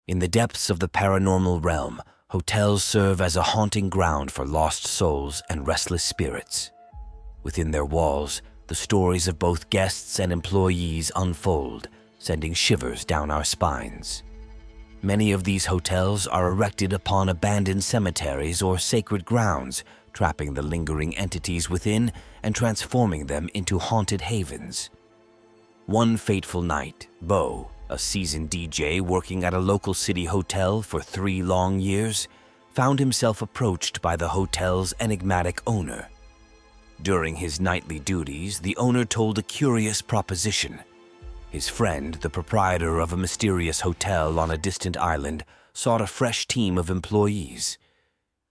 In the depths of the paranormal realm, hotels serve as a haunting ground for lost souls and restless spirits. Within their walls, the stories of both guests and employees unfold, sending shivers down our spines. Many of these hotels are erected upon abandoned cemeteries or sacred grounds, trapping the lingering entities within and transforming them into haunted havens. One fateful night, Beau, a seasoned DJ working at a local city hotel for 3 long years, found himself approached by the hotel's enigmatic owner. During his nightly duties, the owner told a curious proposition. His friend, the proprietor of a mysterious hotel on a distant island, sought a fresh team of employees.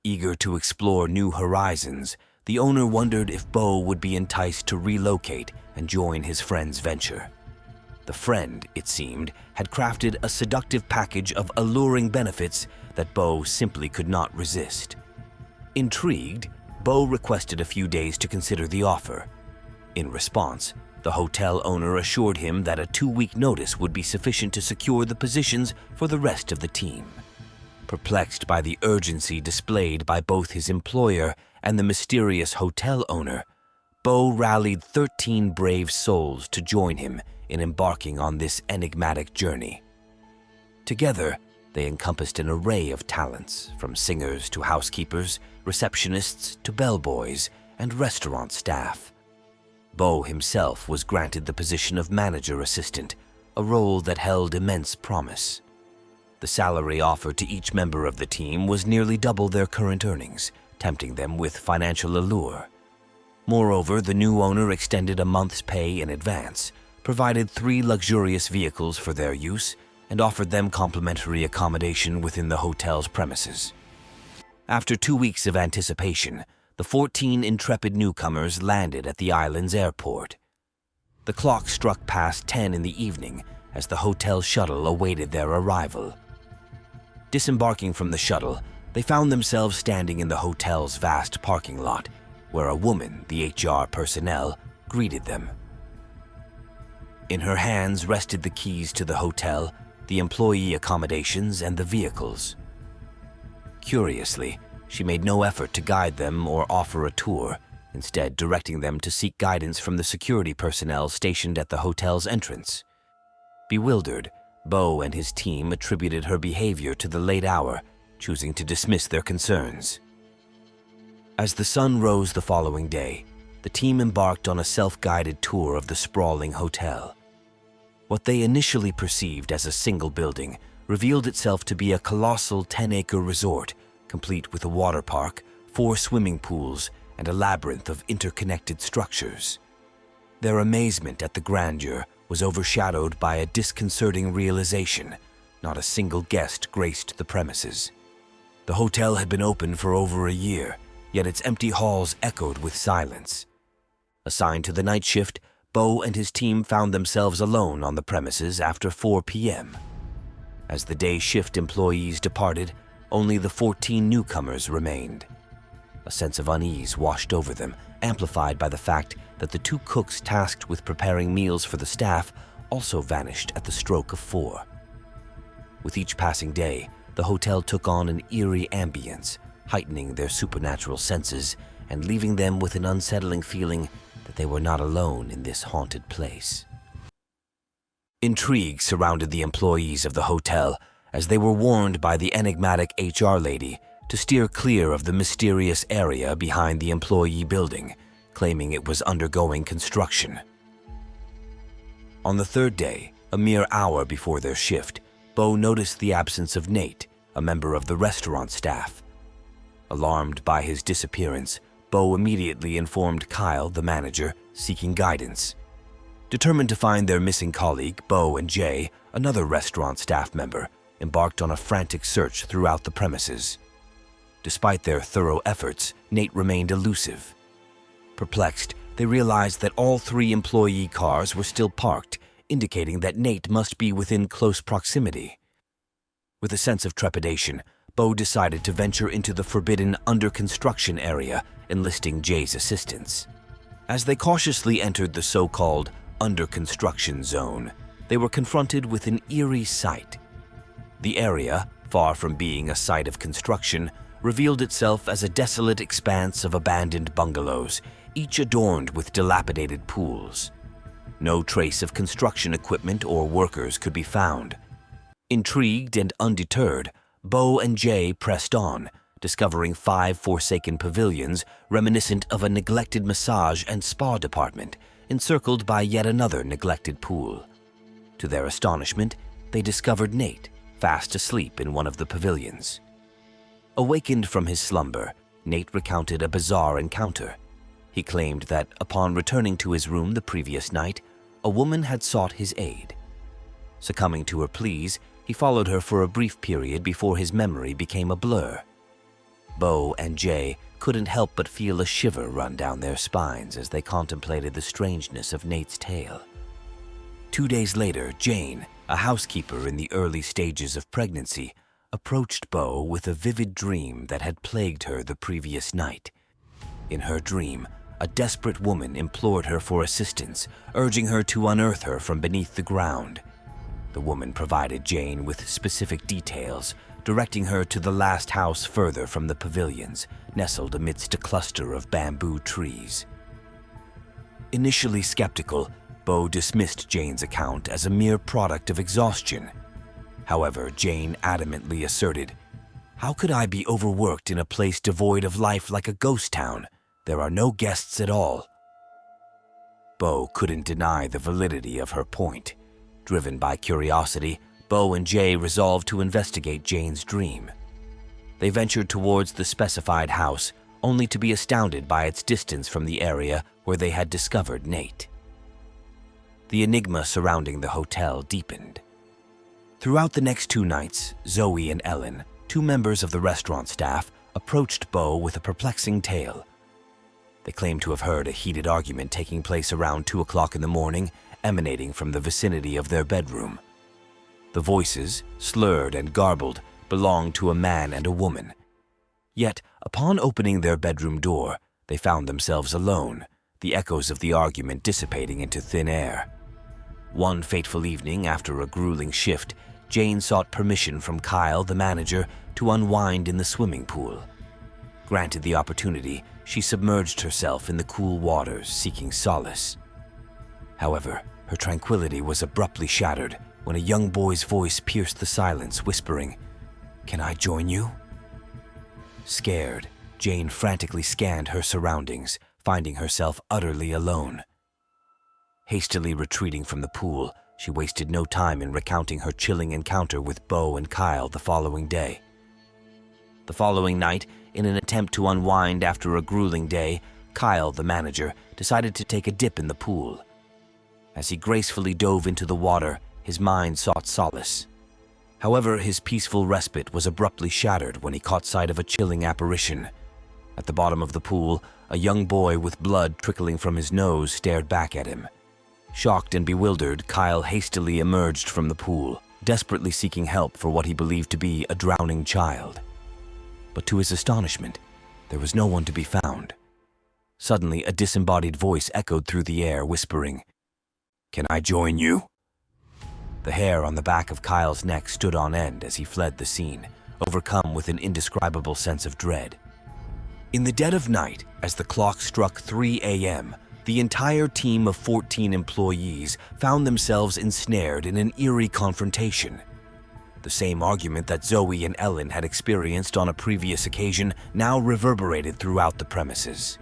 Eager to explore new horizons, the owner wondered if Beau would be enticed to relocate and join his friend's venture. The friend, it seemed, had crafted a seductive package of alluring benefits that Beau simply could not resist. Intrigued, Beau requested a few days to consider the offer. In response, the hotel owner assured him that a 2-week notice would be sufficient to secure the positions for the rest of the team. Perplexed by the urgency displayed by both his employer and the mysterious hotel owner, Beau rallied 13 brave souls to join him in embarking on this enigmatic journey. Together, they encompassed an array of talents, from singers to housekeepers, receptionists to bellboys, and restaurant staff. Beau himself was granted the position of manager assistant, a role that held immense promise. The salary offered to each member of the team was nearly double their current earnings, tempting them with financial allure. Moreover, the new owner extended a month's pay in advance, provided 3 luxurious vehicles for their use, and offered them complimentary accommodation within the hotel's premises. After 2 weeks of anticipation, the 14 intrepid newcomers landed at the island's airport. The clock struck past 10 in the evening as the hotel shuttle awaited their arrival. Disembarking from the shuttle, they found themselves standing in the hotel's vast parking lot, where a woman, the HR personnel, greeted them. In her hands rested the keys to the hotel, the employee accommodations, and the vehicles. Curiously, she made no effort to guide them or offer a tour, instead directing them to seek guidance from the security personnel stationed at the hotel's entrance. Bewildered, Beau and his team attributed her behavior to the late hour, choosing to dismiss their concerns. As the sun rose the following day, the team embarked on a self-guided tour of the sprawling hotel. What they initially perceived as a single building revealed itself to be a colossal 10-acre resort, complete with a water park, 4 swimming pools, and a labyrinth of interconnected structures. Their amazement at the grandeur was overshadowed by a disconcerting realization: not a single guest graced the premises. The hotel had been open for over a year, yet its empty halls echoed with silence. Assigned to the night shift, Beau and his team found themselves alone on the premises after 4 p.m. As the day shift employees departed, only the 14 newcomers remained. A sense of unease washed over them, amplified by the fact that the 2 cooks tasked with preparing meals for the staff also vanished at the stroke of 4. With each passing day, the hotel took on an eerie ambience, heightening their supernatural senses and leaving them with an unsettling feeling that they were not alone in this haunted place. Intrigue surrounded the employees of the hotel as they were warned by the enigmatic HR lady to steer clear of the mysterious area behind the employee building, claiming it was undergoing construction. On the 3rd day, a mere hour before their shift, Beau noticed the absence of Nate, a member of the restaurant staff. Alarmed by his disappearance, Beau immediately informed Kyle, the manager, seeking guidance. Determined to find their missing colleague, Beau and Jay, another restaurant staff member, embarked on a frantic search throughout the premises. Despite their thorough efforts, Nate remained elusive. Perplexed, they realized that all 3 employee cars were still parked, indicating that Nate must be within close proximity. With a sense of trepidation, Beau decided to venture into the forbidden under-construction area, enlisting Jay's assistance. As they cautiously entered the so-called under-construction zone, they were confronted with an eerie sight. The area, far from being a site of construction, revealed itself as a desolate expanse of abandoned bungalows, each adorned with dilapidated pools. No trace of construction equipment or workers could be found. Intrigued and undeterred, Beau and Jay pressed on, discovering 5 forsaken pavilions reminiscent of a neglected massage and spa department, encircled by yet another neglected pool. To their astonishment, they discovered Nate, fast asleep in one of the pavilions. Awakened from his slumber, Nate recounted a bizarre encounter. He claimed that upon returning to his room the previous night, a woman had sought his aid. Succumbing to her pleas, he followed her for a brief period before his memory became a blur. Beau and Jay couldn't help but feel a shiver run down their spines as they contemplated the strangeness of Nate's tale. 2 days later, Jane, a housekeeper in the early stages of pregnancy, approached Beau with a vivid dream that had plagued her the previous night. In her dream, a desperate woman implored her for assistance, urging her to unearth her from beneath the ground. The woman provided Jane with specific details, directing her to the last house further from the pavilions, nestled amidst a cluster of bamboo trees. Initially skeptical, Beau dismissed Jane's account as a mere product of exhaustion. However, Jane adamantly asserted, "How could I be overworked in a place devoid of life like a ghost town? There are no guests at all." Beau couldn't deny the validity of her point. Driven by curiosity, Beau and Jay resolved to investigate Jane's dream. They ventured towards the specified house, only to be astounded by its distance from the area where they had discovered Nate. The enigma surrounding the hotel deepened. Throughout the next 2 nights, Zoe and Ellen, 2 members of the restaurant staff, approached Beau with a perplexing tale. They claimed to have heard a heated argument taking place around 2 o'clock in the morning, emanating from the vicinity of their bedroom. The voices, slurred and garbled, belonged to a man and a woman. Yet, upon opening their bedroom door, they found themselves alone, the echoes of the argument dissipating into thin air. One fateful evening, after a grueling shift, Jane sought permission from Kyle, the manager, to unwind in the swimming pool. Granted the opportunity, she submerged herself in the cool waters, seeking solace. However, her tranquility was abruptly shattered when a young boy's voice pierced the silence, whispering, "Can I join you?" Scared, Jane frantically scanned her surroundings, finding herself utterly alone. Hastily retreating from the pool, she wasted no time in recounting her chilling encounter with Beau and Kyle the following day. The following night, in an attempt to unwind after a grueling day, Kyle, the manager, decided to take a dip in the pool. As he gracefully dove into the water, his mind sought solace. However, his peaceful respite was abruptly shattered when he caught sight of a chilling apparition. At the bottom of the pool, a young boy with blood trickling from his nose stared back at him. Shocked and bewildered, Kyle hastily emerged from the pool, desperately seeking help for what he believed to be a drowning child. But to his astonishment, there was no one to be found. Suddenly, a disembodied voice echoed through the air, whispering, "Can I join you?" The hair on the back of Kyle's neck stood on end as he fled the scene, overcome with an indescribable sense of dread. In the dead of night, as the clock struck 3 a.m., the entire team of 14 employees found themselves ensnared in an eerie confrontation. The same argument that Zoe and Ellen had experienced on a previous occasion now reverberated throughout the premises.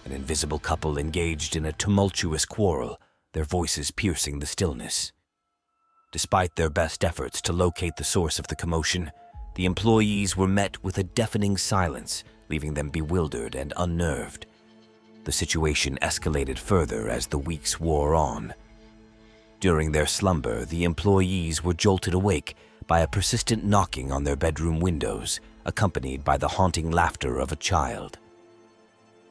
An invisible couple engaged in a tumultuous quarrel, their voices piercing the stillness. Despite their best efforts to locate the source of the commotion, the employees were met with a deafening silence, leaving them bewildered and unnerved. The situation escalated further as the weeks wore on. During their slumber, the employees were jolted awake by a persistent knocking on their bedroom windows, accompanied by the haunting laughter of a child.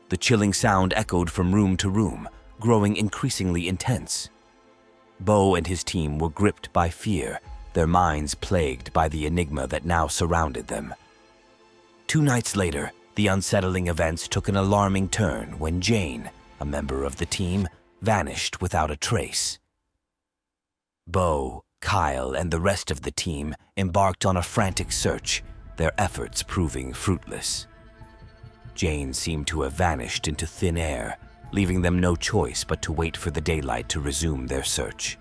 The chilling sound echoed from room to room, growing increasingly intense. Beau and his team were gripped by fear, their minds plagued by the enigma that now surrounded them. 2 nights later, the unsettling events took an alarming turn when Jane, a member of the team, vanished without a trace. Beau, Kyle and the rest of the team embarked on a frantic search, their efforts proving fruitless. Jane seemed to have vanished into thin air, leaving them no choice but to wait for the daylight to resume their search.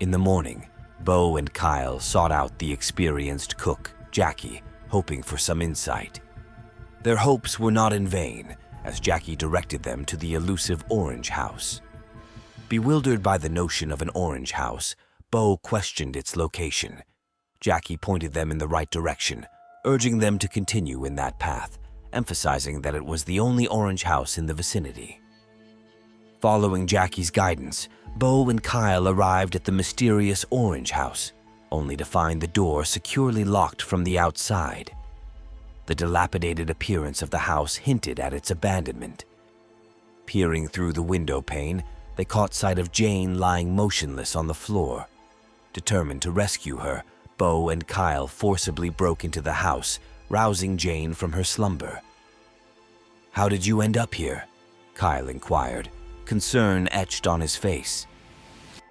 In the morning, Beau and Kyle sought out the experienced cook, Jackie, hoping for some insight. Their hopes were not in vain, as Jackie directed them to the elusive orange house. Bewildered by the notion of an orange house, Beau questioned its location. Jackie pointed them in the right direction, urging them to continue in that path, emphasizing that it was the only orange house in the vicinity. Following Jackie's guidance, Beau and Kyle arrived at the mysterious orange house, only to find the door securely locked from the outside. The dilapidated appearance of the house hinted at its abandonment. Peering through the window pane, they caught sight of Jane lying motionless on the floor. Determined to rescue her, Beau and Kyle forcibly broke into the house, rousing Jane from her slumber. "How did you end up here?" Kyle inquired, concern etched on his face.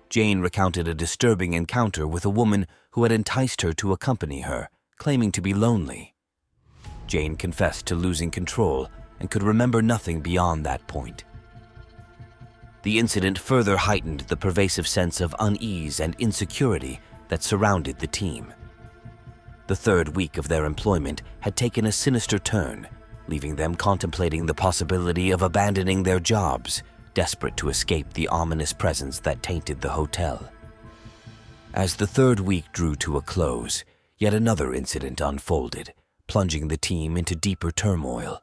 Jane recounted a disturbing encounter with a woman who had enticed her to accompany her, claiming to be lonely. Jane confessed to losing control and could remember nothing beyond that point. The incident further heightened the pervasive sense of unease and insecurity that surrounded the team. The third week of their employment had taken a sinister turn, leaving them contemplating the possibility of abandoning their jobs, desperate to escape the ominous presence that tainted the hotel. As the third week drew to a close, yet another incident unfolded, plunging the team into deeper turmoil.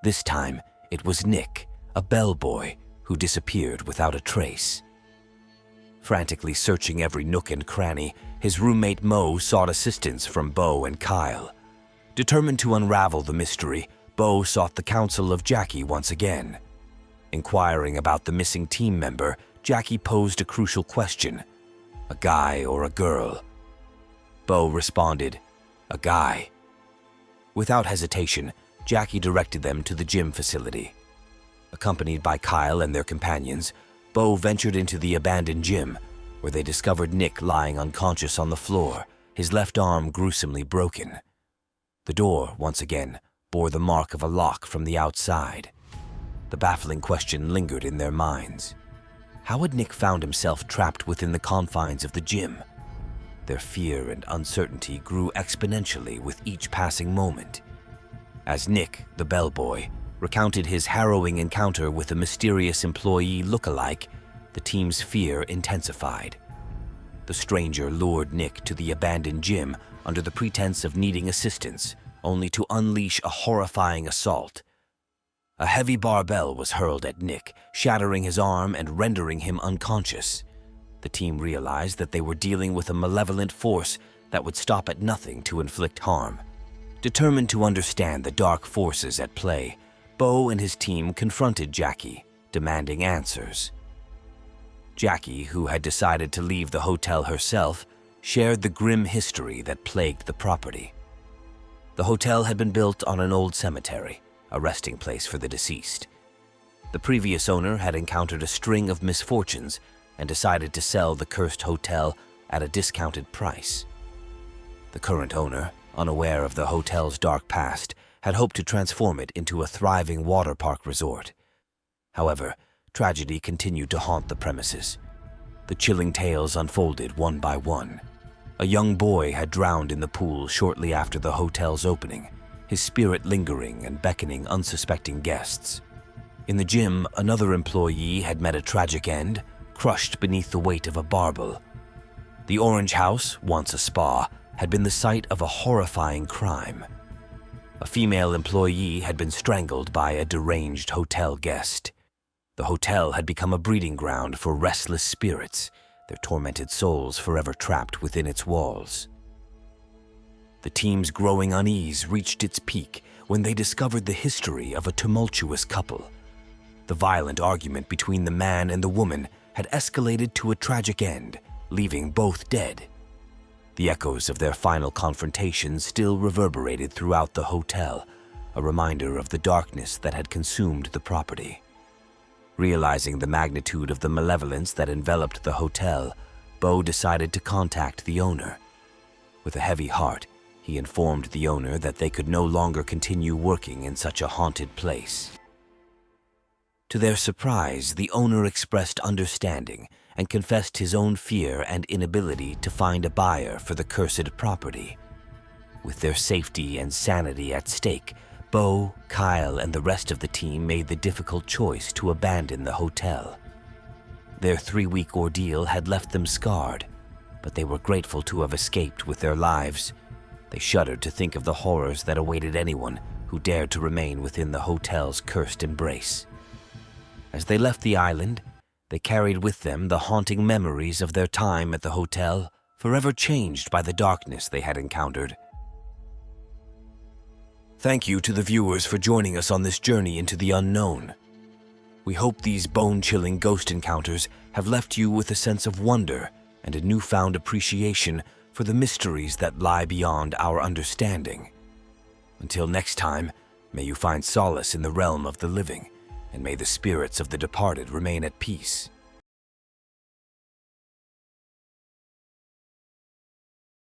This time, it was Nick, a bellboy, who disappeared without a trace. Frantically searching every nook and cranny, his roommate Mo sought assistance from Beau and Kyle. Determined to unravel the mystery, Beau sought the counsel of Jackie once again. Inquiring about the missing team member, Jackie posed a crucial question: a guy or a girl? Beau responded, "A guy." Without hesitation, Jackie directed them to the gym facility. Accompanied by Kyle and their companions, Beau ventured into the abandoned gym, where they discovered Nick lying unconscious on the floor, his left arm gruesomely broken. The door, once again, bore the mark of a lock from the outside. The baffling question lingered in their minds. How had Nick found himself trapped within the confines of the gym? Their fear and uncertainty grew exponentially with each passing moment. As Nick, the bellboy, recounted his harrowing encounter with a mysterious employee look-alike, the team's fear intensified. The stranger lured Nick to the abandoned gym under the pretense of needing assistance, only to unleash a horrifying assault. A heavy barbell was hurled at Nick, shattering his arm and rendering him unconscious. The team realized that they were dealing with a malevolent force that would stop at nothing to inflict harm. Determined to understand the dark forces at play, Beau and his team confronted Jackie, demanding answers. Jackie, who had decided to leave the hotel herself, shared the grim history that plagued the property. The hotel had been built on an old cemetery, a resting place for the deceased. The previous owner had encountered a string of misfortunes and decided to sell the cursed hotel at a discounted price. The current owner, unaware of the hotel's dark past, had hoped to transform it into a thriving water park resort. However, tragedy continued to haunt the premises. The chilling tales unfolded one by one. A young boy had drowned in the pool shortly after the hotel's opening, his spirit lingering and beckoning unsuspecting guests. In the gym, another employee had met a tragic end, crushed beneath the weight of a barbell. The Orange House, once a spa, had been the site of a horrifying crime. A female employee had been strangled by a deranged hotel guest. The hotel had become a breeding ground for restless spirits, their tormented souls forever trapped within its walls. The team's growing unease reached its peak when they discovered the history of a tumultuous couple. The violent argument between the man and the woman had escalated to a tragic end, leaving both dead. The echoes of their final confrontation still reverberated throughout the hotel, a reminder of the darkness that had consumed the property. Realizing the magnitude of the malevolence that enveloped the hotel, Beau decided to contact the owner. With a heavy heart, he informed the owner that they could no longer continue working in such a haunted place. To their surprise, the owner expressed understanding and confessed his own fear and inability to find a buyer for the cursed property. With their safety and sanity at stake, Beau, Kyle, and the rest of the team made the difficult choice to abandon the hotel. Their 3-week ordeal had left them scarred, but they were grateful to have escaped with their lives. They shuddered to think of the horrors that awaited anyone who dared to remain within the hotel's cursed embrace. As they left the island, they carried with them the haunting memories of their time at the hotel, forever changed by the darkness they had encountered. Thank you to the viewers for joining us on this journey into the unknown. We hope these bone-chilling ghost encounters have left you with a sense of wonder and a newfound appreciation for the mysteries that lie beyond our understanding. Until next time, may you find solace in the realm of the living, and may the spirits of the departed remain at peace.